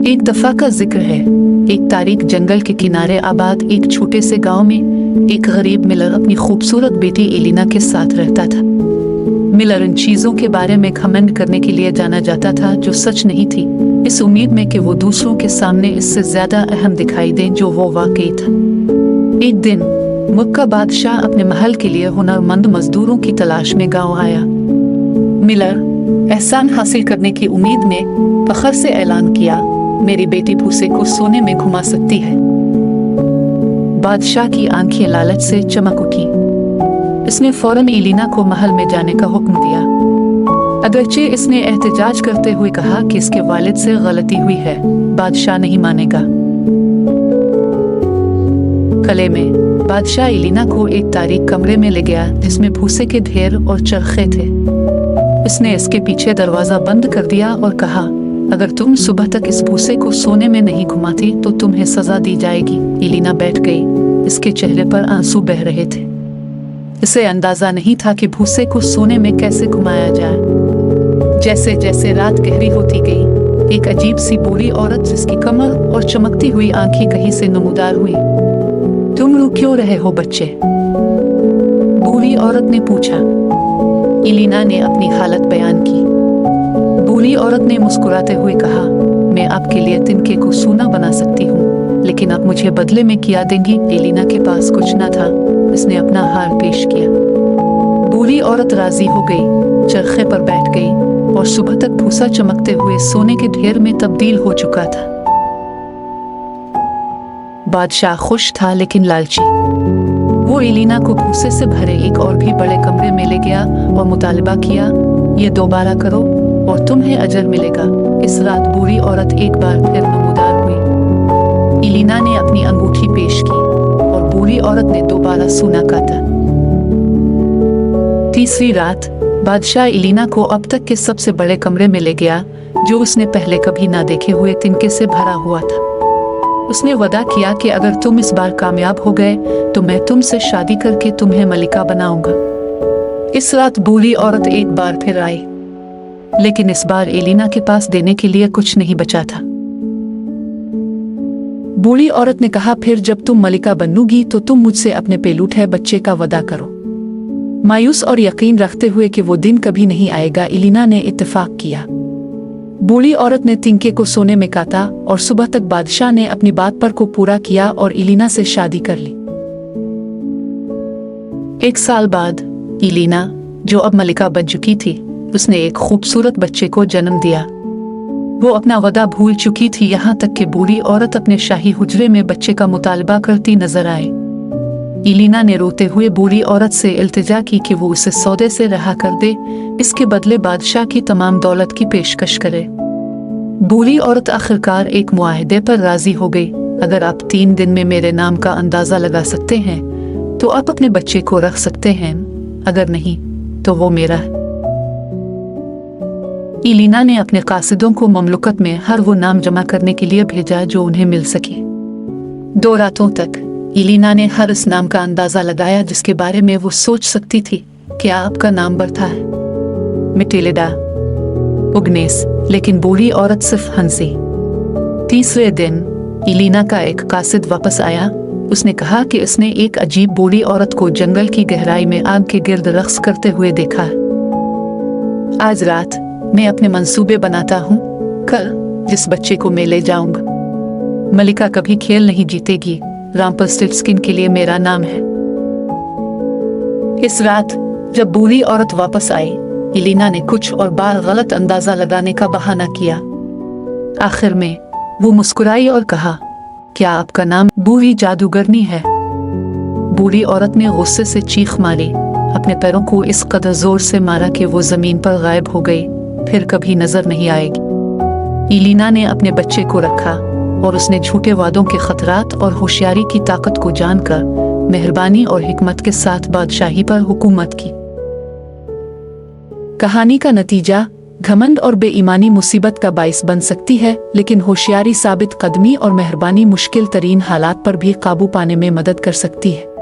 एक दफा का जिक्र है, एक तारीख जंगल के किनारे आबाद एक छोटे से गांव में एक गरीब मिलर अपनी खूबसूरत बेटी एलिना के साथ रहता था। मिलर इन चीजों के बारे में घमंड करने के लिए जाना जाता था जो सच नहीं थी, इस उम्मीद में कि वो दूसरों के सामने इससे ज्यादा अहम दिखाई दे जो वो वाकई था। एक दिन मक्का बादशाह अपने महल के लिए हुनरमंद मजदूरों की तलाश में गांव आया। मिलर एहसान हासिल करने की उम्मीद में फखर से ऐलान किया, मेरी बेटी भूसे को सोने में घुमा सकती है। बादशाह की आंखें लालच से चमक उठी। इसने फौरन एलिना को महल में जाने का हुक्म दिया, अगरचे इसने एहतजाज करते हुए कहा कि इसके वालिद से गलती हुई है, बादशाह नहीं मानेगा। कले में बादशाह एलिना को एक तारीक कमरे में ले गया जिसमें भूसे के ढेर और चरखे थे। इसने इसके पीछे दरवाजा बंद कर दिया और कहा, अगर तुम सुबह तक इस भूसे को सोने में नहीं घुमाती तो तुम्हें सजा दी जाएगी। एलिना बैठ गई, इसके चेहरे पर आंसू बह रहे थे। इसे अंदाजा नहीं था कि भूसे को सोने में कैसे घुमाया जाए। जैसे जैसे रात गहरी होती गई, एक अजीब सी बूढ़ी औरत जिसकी कमर और चमकती हुई आंखें कहीं से नमूदार हुई। तुम रो क्यों रहे हो बच्चे? बूढ़ी औरत ने पूछा। एलिना ने अपनी हालत बयान की। बूढ़ी औरत ने मुस्कुराते हुए कहा, मैं आपके लिए तिनके को सोना बना सकती हूँ, लेकिन आप मुझे बदले में क्या देंगी? एलिना के पास कुछ न था, इसने अपना हार पेश किया। बूढ़ी औरत राजी हो गई, चरखे पर बैठ गई और सुबह तक भूसा चमकते हुए सोने के ढेर में तब्दील हो चुका था। बादशाह खुश था लेकिन लालची। वो एलिना को भूसे से भरे एक और भी बड़े कमरे में ले गया और मुतालिबा किया, ये दोबारा करो और तुम्हें अजर मिलेगा। इस रात बूढ़ी औरत एक बार फिर नमूदार हुई। एलिना ने अपनी अंगूठी पेश की और बूढ़ी औरत ने दोबारा सोना काटा। तीसरी रात बादशाह एलिना को अब तक के सबसे बड़े कमरे में ले गया जो उसने पहले कभी ना देखे हुए तिनके से भरा हुआ था। उसने वादा किया कि अगर तुम इस बार कामयाब हो गए तो मैं तुमसे शादी करके तुम्हें मलिका बनाऊंगा। इस रात बूढ़ी औरत एक बार फिर आई, लेकिन इस बार एलिना के पास देने के लिए कुछ नहीं बचा था। बूढ़ी औरत ने कहा, फिर जब तुम मलिका बनोगी तो तुम मुझसे अपने पेलूठे बच्चे का वादा करो। मायूस और यकीन रखते हुए कि वो दिन कभी नहीं आएगा, एलिना ने इत्तेफाक किया। बूढ़ी औरत ने तिनके को सोने में काटा और सुबह तक बादशाह ने अपनी बात पर को पूरा किया और एलिना से शादी कर ली। एक साल बाद एलिना, जो अब मलिका बन चुकी थी, उसने एक खूबसूरत बच्चे को जन्म दिया। वो अपना वादा भूल चुकी थी, यहाँ तक कि बूढ़ी औरत अपने शाही हुजरे में बच्चे का मुतालबा करती नजर आई। एलिना ने रोते हुए बूढ़ी औरत से इल्तिजा की कि वो उसे सौदे से रहा कर दे, इसके बदले बादशाह की तमाम दौलत की पेशकश करे। बूढ़ी औरत आखिरकार एक मुआहदे पर राजी हो गई, अगर आप 3 दिन में मेरे नाम का अंदाजा लगा सकते हैं तो आप अपने बच्चे को रख सकते हैं, अगर नहीं तो वो मेरा है। एलिना ने अपने कासिदों को ममलुकत में हर वो नाम जमा करने के लिए भेजा जो उन्हें मिल सके। 2 रातों तक एलिना ने हर इस नाम का अंदाजा लगाया जिसके बारे में वो सोच सकती थी कि आपका नाम बरथा है, मिटिलिडा, उग्नेस, लेकिन बूढ़ी औरत सिर्फ हंसी। तीसरे दिन एलिना का एक कासिद वापस आया। उसने कहा कि उसने एक अजीब बूढ़ी औरत को जंगल की गहराई में आग के गिर्द रक्स करते हुए देखा। आज रात मैं अपने मंसूबे बनाता हूँ, कल जिस बच्चे को मैं ले जाऊंगा। मलिका कभी खेल नहीं जीतेगी, रामपस्टिल्स्किन के लिए मेरा नाम है। इस रात जब बूढ़ी औरत वापस आई, एलिना ने कुछ और बार गलत अंदाजा लगाने का बहाना किया। आखिर में वो मुस्कुराई और कहा, क्या आपका नाम बूढ़ी जादूगरनी है? बूढ़ी औरत ने गुस्से से चीख मारी, अपने पैरों को इस कदर जोर से मारा कि वो जमीन पर गायब हो गई, फिर कभी नजर नहीं आएगी। एलिना ने अपने बच्चे को रखा और उसने झूठे वादों के खतरात और होशियारी की ताकत को जानकर मेहरबानी और हिकमत के साथ बादशाही पर हुकूमत की। कहानी का नतीजा, घमंड और बेईमानी मुसीबत का बाइस बन सकती है, लेकिन होशियारी, साबित कदमी और मेहरबानी मुश्किल तरीन हालात पर भी काबू पाने में मदद कर सकती है।